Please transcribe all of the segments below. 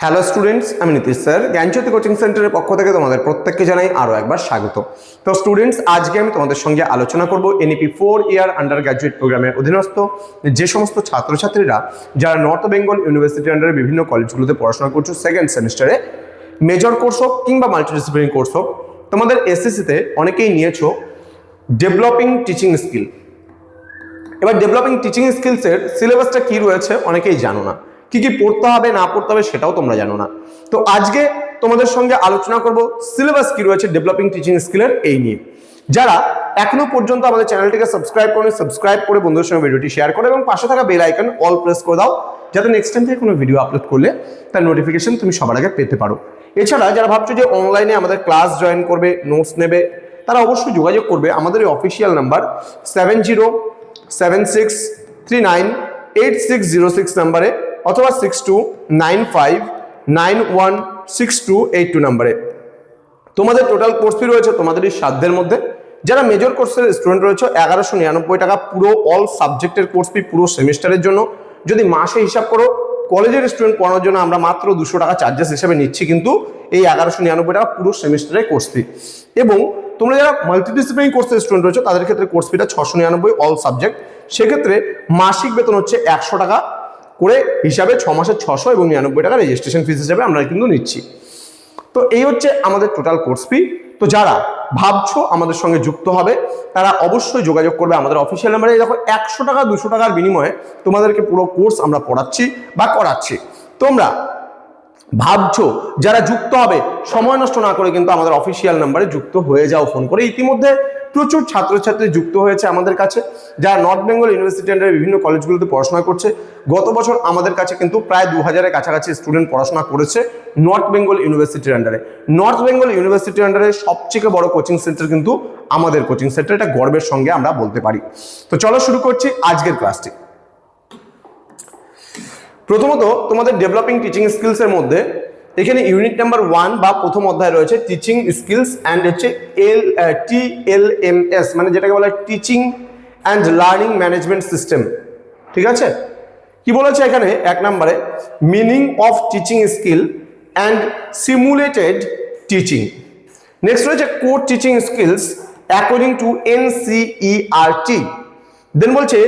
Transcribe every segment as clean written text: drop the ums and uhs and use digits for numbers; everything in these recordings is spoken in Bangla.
হ্যালো স্টুডেন্টস, আমি নীতিশ স্যার জ্ঞানজ্যোতি কোচিং সেন্টারের পক্ষ থেকে তোমাদের প্রত্যেককে জানাই আরও একবার স্বাগত। তো স্টুডেন্টস, আজকে আমি তোমাদের সঙ্গে আলোচনা করব এনইপি 4 ইয়ার আন্ডার গ্র্যাজুয়েট প্রোগ্রামের অধীনস্থ যে সমস্ত ছাত্রছাত্রীরা যারা নর্থ বেঙ্গল ইউনিভার্সিটির আন্ডারে বিভিন্ন কলেজগুলোতে পড়াশোনা করছো সেকেন্ড সেমিস্টারে, মেজর কোর্স হোক কিংবা মাল্টিডিসিপ্লিনারি কোর্স হোক, তোমাদের এসএসসিতে অনেকেই নিয়েছো ডেভেলপিং টিচিং স্কিল। এবার ডেভেলপিং টিচিং স্কিলসের সিলেবাসটা কি রয়েছে অনেকেই জানো না, কি কি পড়তে হবে না পড়তে হবে সেটাও তোমরা জানো না। তো আজকে তোমাদের সঙ্গে আলোচনা করব সিলেবাস কি রয়েছে ডেভেলপিং টিচিং স্কিলের এই নিয়ে। যারা এখনো পর্যন্ত আমাদের চ্যানেলটিকে সাবস্ক্রাইব করে বন্ধুদের সঙ্গে ভিডিওটি শেয়ার করো এবং পাশে থাকা বেল আইকন অল প্রেস করে দাও, যাতে নেক্সট টাইম থেকে কোনো ভিডিও আপলোড করলে তার নোটিফিকেশন তুমি সবার আগে পেতে পারো। এছাড়া যারা ভাবছো যে অনলাইনে আমাদের ক্লাস জয়েন করবে, নোটস নেবে, তারা অবশ্যই যোগাযোগ করবে আমাদের এই অফিসিয়াল নাম্বার 7076398606 নাম্বারে অথবা 6295916282 নাম্বারে। তোমাদের টোটাল কোর্স ফি রয়েছে তোমাদের এই সাধ্যের মধ্যে। যারা মেজর কোর্সের স্টুডেন্ট রয়েছে 1199 টাকা পুরো অল সাবজেক্টের কোর্স ফি পুরো সেমিস্টারের জন্য। যদি মাসে হিসাব করো, কলেজের স্টুডেন্ট পড়ানোর জন্য আমরা মাত্র 200 টাকা চার্জেস হিসেবে নিচ্ছি, কিন্তু এই 1199 টাকা পুরো সেমিস্টারের কোর্স ফি। এবং তোমরা যারা মাল্টিডিসিপ্লিনারি কোর্সের স্টুডেন্ট রয়েছে তাদের ক্ষেত্রে কোর্স ফিটা 699 অল সাবজেক্ট। সেক্ষেত্রে মাসিক বেতন হচ্ছে 100 টাকা করে হিসাবে 6 মাসের 600 এবং 99 টাকা রেজিস্ট্রেশন ফিস হিসাবে আমরা কিন্তু নিচ্ছি। তো এই হচ্ছে আমাদের টোটাল কোর্স ফি। তো যারা ভাবছো আমাদের সঙ্গে যুক্ত হবে তারা অবশ্যই যোগাযোগ করবে আমাদের অফিসিয়াল নাম্বারে। দেখো 100 টাকা 200 টাকার বিনিময়ে তোমাদেরকে পুরো কোর্স আমরা পড়াচ্ছি বা করাচ্ছি। তোমরা ভাবছো যারা যুক্ত হবে সময় নষ্ট না করে কিন্তু আমাদের অফিসিয়াল নাম্বারে যুক্ত হয়ে যাও ফোন করে। ইতিমধ্যে প্রচুর ছাত্রছাত্রী যুক্ত হয়েছে আমাদের কাছে, যারা নর্থ বেঙ্গল ইউনিভার্সিটি আন্ডারে বিভিন্ন কলেজগুলোতে পড়াশোনা করছে। গত বছর আমাদের কাছে কিন্তু প্রায় 2000-এর কাছাকাছি স্টুডেন্ট পড়াশোনা করেছে নর্থ বেঙ্গল ইউনিভার্সিটির আন্ডারে। নর্থ বেঙ্গল ইউনিভার্সিটির আন্ডারে সবথেকে বড় কোচিং সেন্টার কিন্তু আমাদের কোচিং সেন্টার, এটা গর্বের সঙ্গে আমরা বলতে পারি। তো চলো শুরু করছি আজকের ক্লাসটি। প্রথমত তোমাদের ডেভেলপিং টিচিং স্কিলসের মধ্যে এখানে ইউনিট নাম্বার 1 বা প্রথম অধ্যায় রয়েছে টিচিং স্কিলস অ্যান্ড হচ্ছে TLMS, মানে যেটাকে বলা হয় teaching and learning management system. ঠিক আছে, কি বলেছে এখানে 1 নম্বরে meaning of teaching skill and simulated teaching. Next রয়েছে core teaching skills according to NCERT। Then বলছে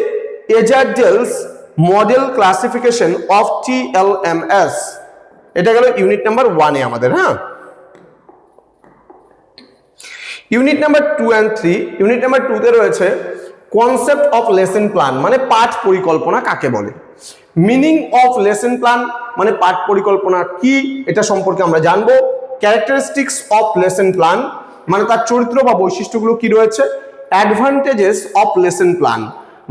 Edgar Dale's model classification of TLMS। এটা গেল ইউনিট নাম্বার 1 এ আমাদের। হ্যাঁ, unit number 2 and 3। Unit number 2 তে রয়েছে কনসেপ্ট অফ লেসন প্ল্যান, মানে পাঠ পরিকল্পনা কাকে বলে। মিনিং অফ লেসন প্ল্যান মানে পাঠ পরিকল্পনা কি এটা সম্পর্কে আমরা জানবো। ক্যারেক্টারিস্টিক্স অফ লেসন প্ল্যান মানে তার চরিত্র বা বৈশিষ্ট্যগুলো কি রয়েছে। অ্যাডভান্টেজেস অফ লেসন প্ল্যান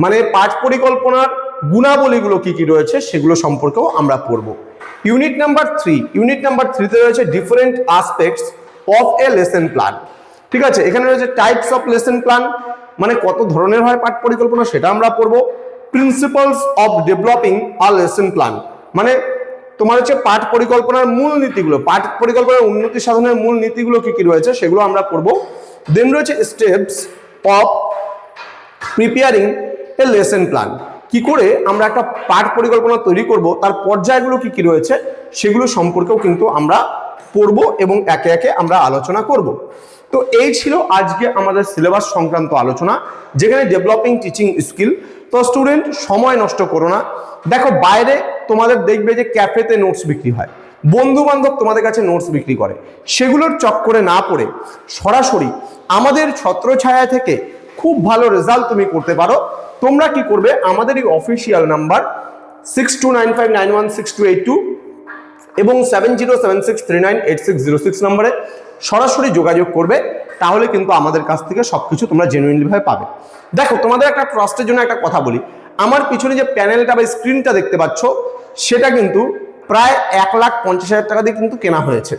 মানে পাঠ পরিকল্পনার গুণাবলীগুলো কি কি রয়েছে সেগুলো সম্পর্কেও আমরা পড়বো। Unit number 3। ইউনিট নাম্বার 3 তে রয়েছে different aspects of a lesson plan. ঠিক আছে, এখানে রয়েছে টাইপস অফ লেসন প্ল্যান মানে কত ধরনের হয় পাঠ পরিকল্পনা সেটা আমরা পড়বো। Principles of developing a lesson plan মানে তোমার হচ্ছে পাঠ পরিকল্পনার মূল নীতিগুলো, পাঠ পরিকল্পনার উন্নতি সাধনের মূল নীতিগুলো কি কি রয়েছে সেগুলো আমরা পড়বো। দেন রয়েছে steps of preparing a lesson plan, কি করে আমরা একটা পাঠ পরিকল্পনা তৈরি করব তার পর্যায়গুলো কি কি রয়েছে সেগুলো সম্পর্কেও কিন্তু আমরা পড়ব এবং একে একে আমরা আলোচনা করব। তো এই ছিল আজকে আমাদের সিলেবাস সংক্রান্ত আলোচনা, যেখানে ডেভেলপিং টিচিং স্কিল। তো স্টুডেন্ট সময় নষ্ট করো না। দেখো বাইরে তোমাদের দেখবে যে ক্যাফেতে নোটস বিক্রি হয়, বন্ধু বান্ধব তোমাদের কাছে নোটস বিক্রি করে, সেগুলোর চক্করে না পড়ে সরাসরি আমাদের ছত্রছায়া থেকে খুব ভালো রেজাল্ট তুমি করতে পারো। তোমরা কি করবে, আমাদের এই অফিসিয়াল নাম্বার 6295916282 এবং 7076398606 নম্বরে সরাসরি যোগাযোগ করবে, তাহলে কিন্তু আমাদের কাছ থেকে সবকিছু তোমরা জেনুইনলি ভাবে পাবে। দেখো তোমাদের একটা ট্রাস্টের জন্য একটা কথা বলি, আমার পিছনে যে প্যানেলটা বা স্ক্রিনটা দেখতে পাচ্ছ সেটা কিন্তু প্রায় 1,50,000 টাকা দিয়ে কিন্তু কেনা হয়েছে।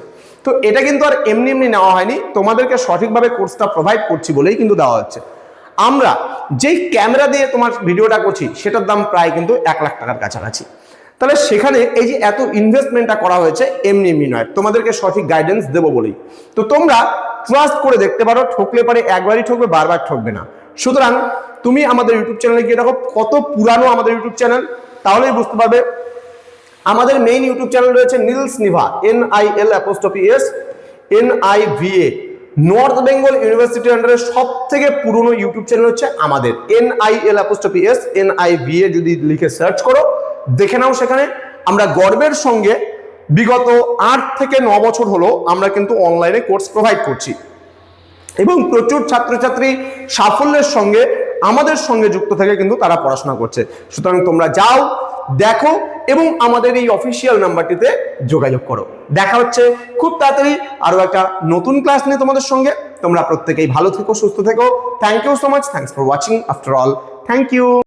তো এটা কিন্তু আর এমনি এমনি নেওয়া হয়নি, তোমাদেরকে সঠিকভাবে কোর্সটা প্রোভাইড করছি বলেই কিন্তু দেওয়া হচ্ছে। আমরা যেই ক্যামেরা দিয়ে তোমার ভিডিওটা করছি সেটার দাম প্রায় কিন্তু 1 লাখ টাকার কাছাকাছি। তাহলে সেখানে এই যে এত ইনভেস্টমেন্টটা করা হয়েছে এমনি এমনি নয়, তোমাদেরকে সঠিক গাইডেন্স দেবো বলেই। তো তোমরা ট্রাস্ট করে দেখতে পারো, ঠকলে পারে একবারই ঠকবে, বারবার ঠকবে না। সুতরাং তুমি আমাদের ইউটিউব চ্যানেলে গিয়ে দেখো কত পুরানো আমাদের ইউটিউব চ্যানেল, তাহলেই বুঝতে পারবে আমাদের মেইন ইউটিউব চ্যানেল রয়েছে Nils Nibha, NILS_NIVA, north Bengal university আন্ডারে সব থেকে পুরনো ইউটিউব চ্যানেল হচ্ছে আমাদের NILS_NIVA, যদি লিখে সার্চ করো দেখে নাও। সেখানে আমরা গর্বের সঙ্গে বিগত 8 থেকে 9 বছর হলো আমরা কিন্তু অনলাইনে কোর্স প্রোভাইড করছি এবং প্রচুর ছাত্রছাত্রী সাফল্যের সঙ্গে আমাদের সঙ্গে যুক্ত থেকে কিন্তু তারা পড়াশোনা করছে। সুতরাং তোমরা যাও, দেখো এবং আমাদের এই অফিসিয়াল নাম্বারটিতে যোগাযোগ করো। দেখা হচ্ছে খুব তাড়াতাড়ি আরো একটা নতুন ক্লাস নিয়ে তোমাদের সঙ্গে। তোমরা প্রত্যেকেই ভালো থেকো, সুস্থ থেকো। Thank you so much, thanks for watching after all, thank you.